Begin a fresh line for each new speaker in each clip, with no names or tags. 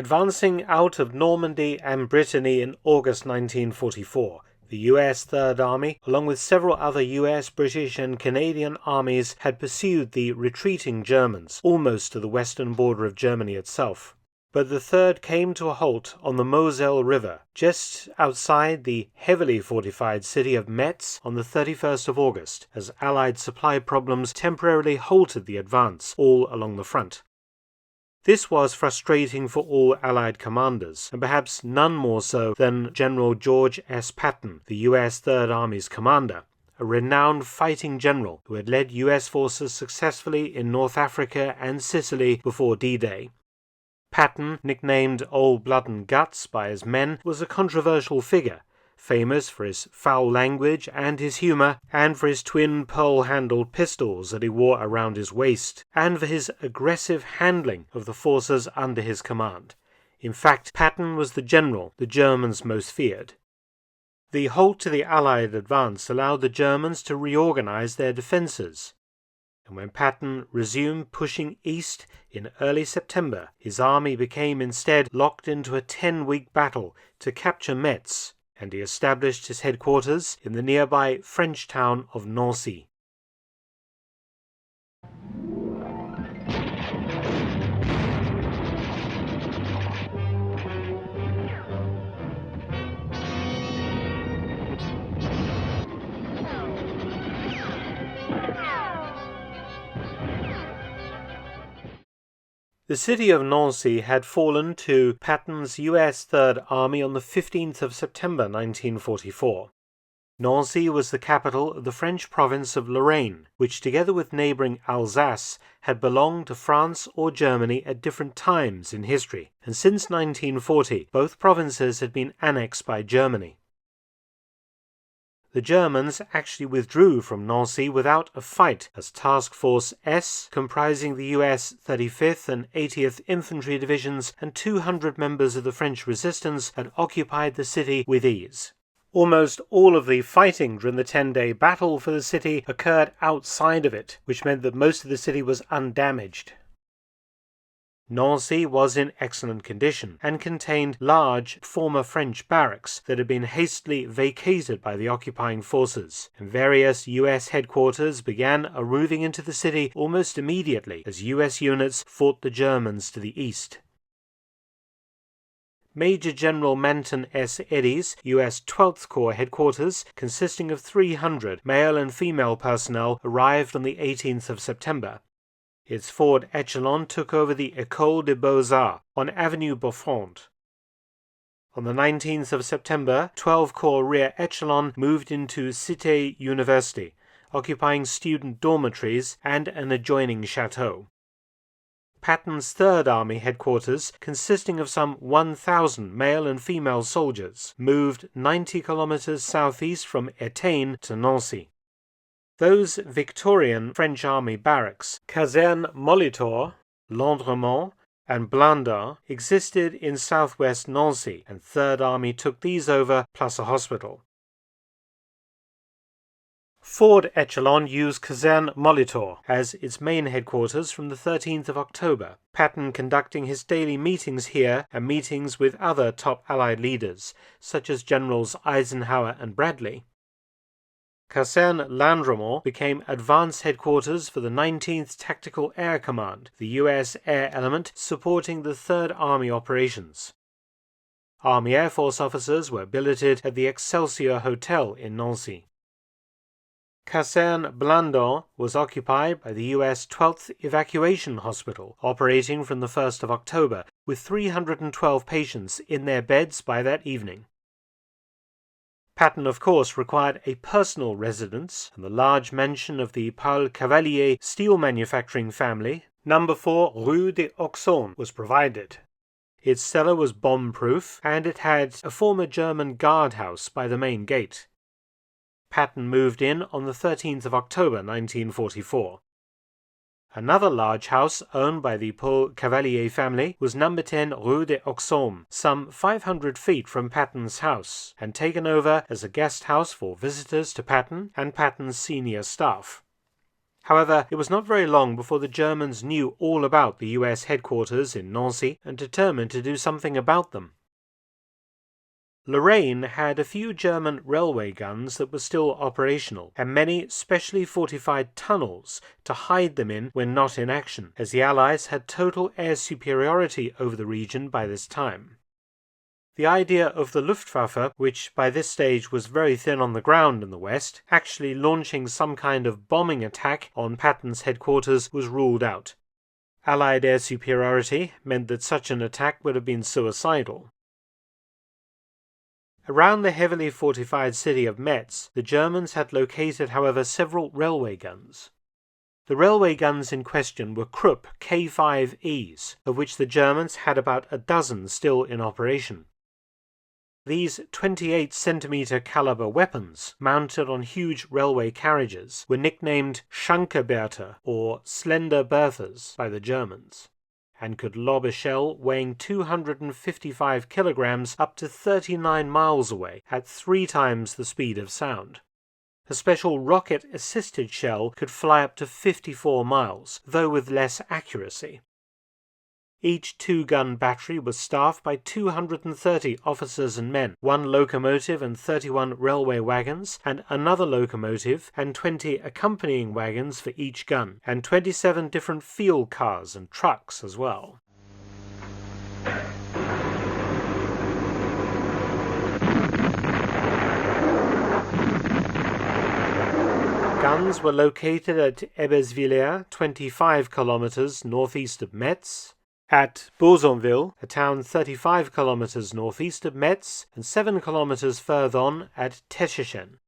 Advancing out of Normandy and Brittany in August 1944, the US Third Army, along with several other US, British and Canadian armies, had pursued the retreating Germans almost to the western border of Germany itself. But the Third came to a halt on the Moselle River, just outside the heavily fortified city of Metz on the 31st of August, as Allied supply problems temporarily halted the advance all along the front. This was frustrating for all Allied commanders, and perhaps none more so than General George S. Patton, the U.S. Third Army's commander, a renowned fighting general who had led U.S. forces successfully in North Africa and Sicily before D-Day. Patton, nicknamed Old Blood and Guts by his men, was a controversial figure, famous for his foul language and his humor, and for his twin pearl-handled pistols that he wore around his waist, and for his aggressive handling of the forces under his command. In fact, Patton was the general the Germans most feared. The halt to the Allied advance allowed the Germans to reorganize their defenses, and when Patton resumed pushing east in early September, his army became instead locked into a 10-week battle to capture Metz, and he established his headquarters in the nearby French town of Nancy. The city of Nancy had fallen to Patton's U.S. Third Army on the 15th of September 1944. Nancy was the capital of the French province of Lorraine, which together with neighboring Alsace had belonged to France or Germany at different times in history, and since 1940 both provinces had been annexed by Germany. The Germans actually withdrew from Nancy without a fight as Task Force S, comprising the US 35th and 80th Infantry Divisions and 200 members of the French resistance, had occupied the city with ease. Almost all of the fighting during the 10-day battle for the city occurred outside of it, which meant that most of the city was undamaged. Nancy was in excellent condition and contained large former French barracks that had been hastily vacated by the occupying forces, and various U.S. headquarters began moving into the city almost immediately as U.S. units fought the Germans to the east. Major General Manton S. Eddy's U.S. 12th Corps headquarters, consisting of 300 male and female personnel, arrived on the 18th of September. Its forward echelon took over the École des Beaux-Arts on Avenue Beaufort. On the 19th of September, 12 Corps rear echelon moved into Cité University, occupying student dormitories and an adjoining chateau. Patton's Third Army headquarters, consisting of some 1,000 male and female soldiers, moved 90 kilometers southeast from Étain to Nancy. Those Victorian French Army barracks, Caserne Molitor, Landremont, and Blandin, existed in southwest Nancy, and Third Army took these over, plus a hospital. Forward echelon used Caserne Molitor as its main headquarters from the 13th of October, Patton conducting his daily meetings here and meetings with other top Allied leaders, such as Generals Eisenhower and Bradley. Caserne Landremont became advance headquarters for the 19th Tactical Air Command, the U.S. air element supporting the Third Army operations. Army Air Force officers were billeted at the Excelsior Hotel in Nancy. Caserne Blandin was occupied by the U.S. 12th Evacuation Hospital, operating from the 1st of October, with 312 patients in their beds by that evening. Patton, of course, required a personal residence, and the large mansion of the Paul Cavalier steel manufacturing family, No. 4 Rue des Auxons, was provided. Its cellar was bomb-proof, and it had a former German guardhouse by the main gate. Patton moved in on the 13th of October 1944. Another large house owned by the Paul Cavalier family was No. 10 Rue des Auxons, some 500 feet from Patton's house, and taken over as a guest house for visitors to Patton and Patton's senior staff. However, it was not very long before the Germans knew all about the US headquarters in Nancy and determined to do something about them. Lorraine had a few German railway guns that were still operational, and many specially fortified tunnels to hide them in when not in action, as the Allies had total air superiority over the region by this time. The idea of the Luftwaffe, which by this stage was very thin on the ground in the West, actually launching some kind of bombing attack on Patton's headquarters was ruled out. Allied air superiority meant that such an attack would have been suicidal. Around the heavily fortified city of Metz, the Germans had located, however, several railway guns. The railway guns in question were Krupp K5Es, of which the Germans had about a dozen still in operation. These 28-centimeter caliber weapons, mounted on huge railway carriages, were nicknamed Schankebertha, or Slender Berthas, by the Germans, and could lob a shell weighing 255 kilograms up to 39 miles away at 3 times the speed of sound. A special rocket-assisted shell could fly up to 54 miles, though with less accuracy. Each 2-gun battery was staffed by 230 officers and men, 1 locomotive and 31 railway wagons, and another locomotive and 20 accompanying wagons for each gun, and 27 different field cars and trucks as well. Guns were located at Ebersviller, 25 kilometers northeast of Metz, at Beauzonville, a town 35 kilometers northeast of Metz, and 7 kilometers further on at Teschen.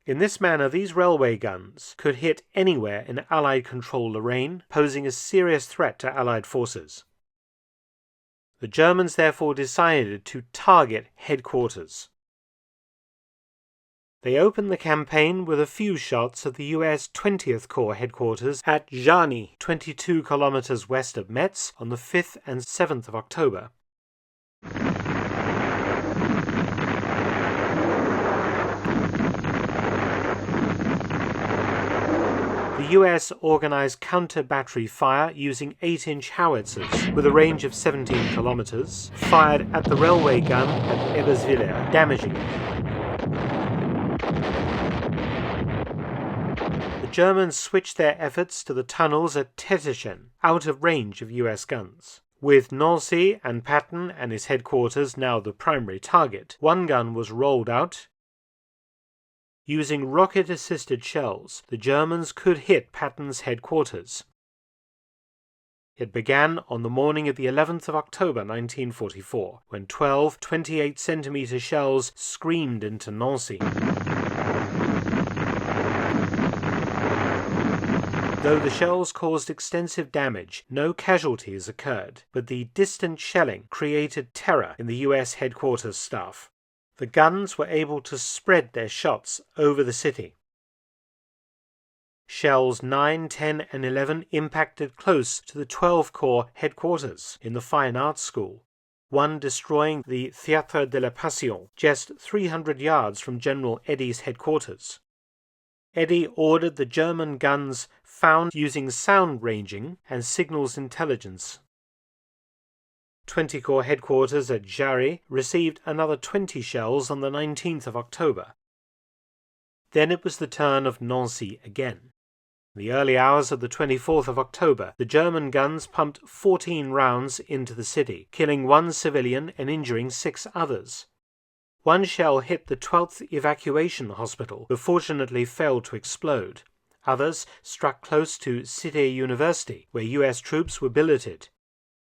In this manner, these railway guns could hit anywhere in Allied-controlled Lorraine, posing a serious threat to Allied forces. The Germans therefore decided to target headquarters. They opened the campaign with a few shots at the US 20th Corps headquarters at Jani, 22 kilometers west of Metz, on the 5th and 7th of October. The US organized counter-battery fire using 8-inch howitzers with a range of 17 kilometers, fired at the railway gun at Ebersviller, damaging it. The Germans switched their efforts to the tunnels at Teschen, out of range of US guns. With Nancy and Patton and his headquarters now the primary target, 1 gun was rolled out. Using rocket-assisted shells, the Germans could hit Patton's headquarters. It began on the morning of the 11th of October 1944, when 12 28-centimeter shells screamed into Nancy. Though the shells caused extensive damage, no casualties occurred, but the distant shelling created terror in the US headquarters staff. The guns were able to spread their shots over the city. Shells 9, 10, and 11 impacted close to the 12 Corps headquarters in the Fine Arts School, one destroying the Théâtre de la Passion, just 300 yards from General Eddy's headquarters. Eddy ordered the German guns found using sound ranging and signals intelligence. 20 Corps headquarters at Jarry received another 20 shells on the 19th of October. Then it was the turn of Nancy again. In the early hours of the 24th of October, the German guns pumped 14 rounds into the city, killing 1 civilian and injuring 6 others. 1 shell hit the 12th Evacuation Hospital, but fortunately failed to explode. Others struck close to Cité University, where US troops were billeted.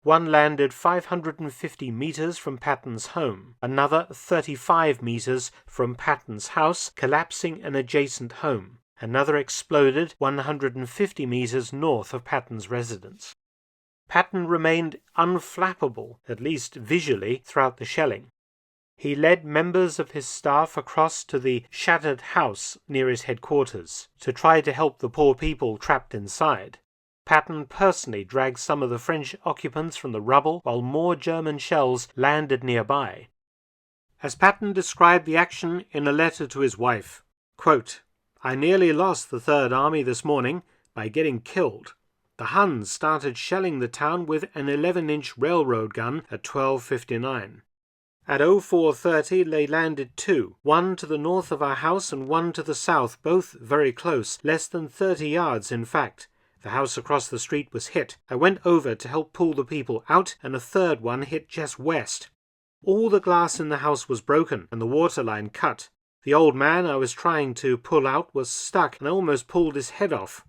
1 landed 550 meters from Patton's home, another 35 meters from Patton's house, collapsing an adjacent home. Another exploded 150 meters north of Patton's residence. Patton remained unflappable, at least visually, throughout the shelling. He led members of his staff across to the shattered house near his headquarters to try to help the poor people trapped inside. Patton personally dragged some of the French occupants from the rubble while more German shells landed nearby. As Patton described the action in a letter to his wife, quote, "I nearly lost the Third Army this morning, by getting killed. The Huns started shelling the town with an 11-inch railroad gun at 12:59. At 04:30 they landed two, one to the north of our house and one to the south, both very close, less than 30 yards in fact. The house across the street was hit. I went over to help pull the people out, and a third one hit just west. All the glass in the house was broken and the water line cut. The old man I was trying to pull out was stuck, and I almost pulled his head off.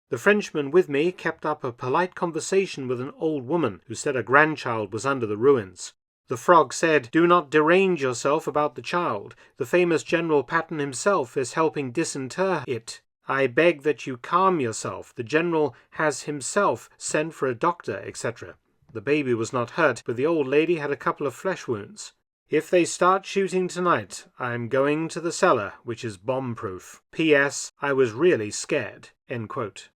The Frenchman with me kept up a polite conversation with an old woman who said a grandchild was under the ruins. The frog said, "Do not derange yourself about the child. The famous General Patton himself is helping disinter it. I beg that you calm yourself. The general has himself sent for a doctor, etc." The baby was not hurt, but the old lady had a couple of flesh wounds. "If they start shooting tonight, I'm going to the cellar, which is bomb-proof. P.S. I was really scared." End quote.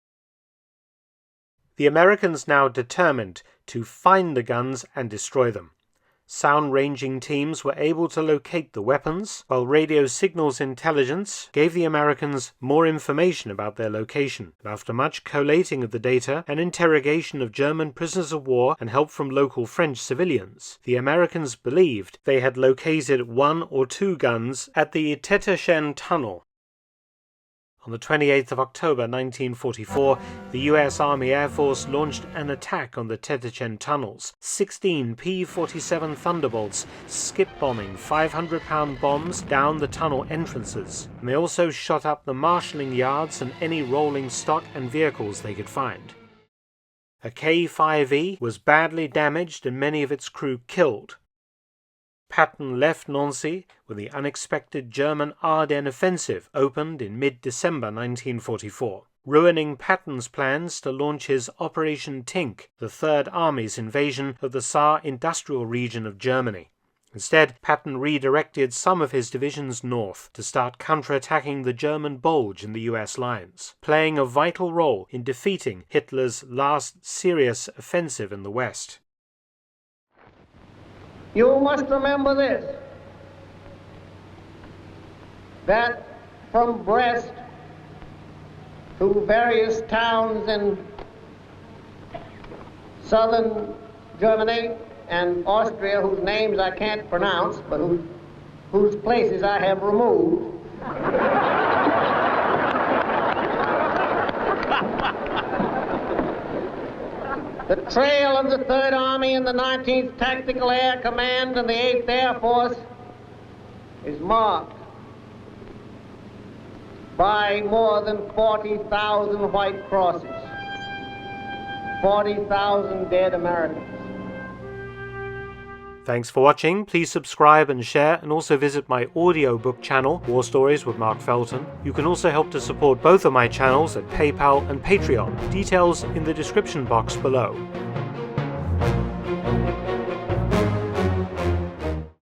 The Americans now determined to find the guns and destroy them. Sound-ranging teams were able to locate the weapons, while radio signals intelligence gave the Americans more information about their location. After much collating of the data and interrogation of German prisoners of war and help from local French civilians, the Americans believed they had located one or two guns at the Tetschen tunnel. On the 28th of October 1944, the U.S. Army Air Force launched an attack on the Tetschen tunnels. 16 P-47 Thunderbolts skip-bombing 500-pound bombs down the tunnel entrances. And they also shot up the marshalling yards and any rolling stock and vehicles they could find. A K-5E was badly damaged and many of its crew killed. Patton left Nancy when the unexpected German Ardennes offensive opened in mid-December 1944, ruining Patton's plans to launch his Operation Tink, the Third Army's invasion of the Saar industrial region of Germany. Instead, Patton redirected some of his divisions north to start counterattacking the German Bulge in the US lines, playing a vital role in defeating Hitler's last serious offensive in the West.
You must remember this, that from Brest to various towns in southern Germany and Austria, whose names I can't pronounce, but whose places I have removed, the trail of the Third Army and the 19th Tactical Air Command and the 8th Air Force is marked by more than 40,000 white crosses, 40,000 dead Americans.
Thanks for watching. Please subscribe and share, and also visit my audiobook channel, War Stories with Mark Felton. You can also help to support both of my channels at PayPal and Patreon. Details in the description box below.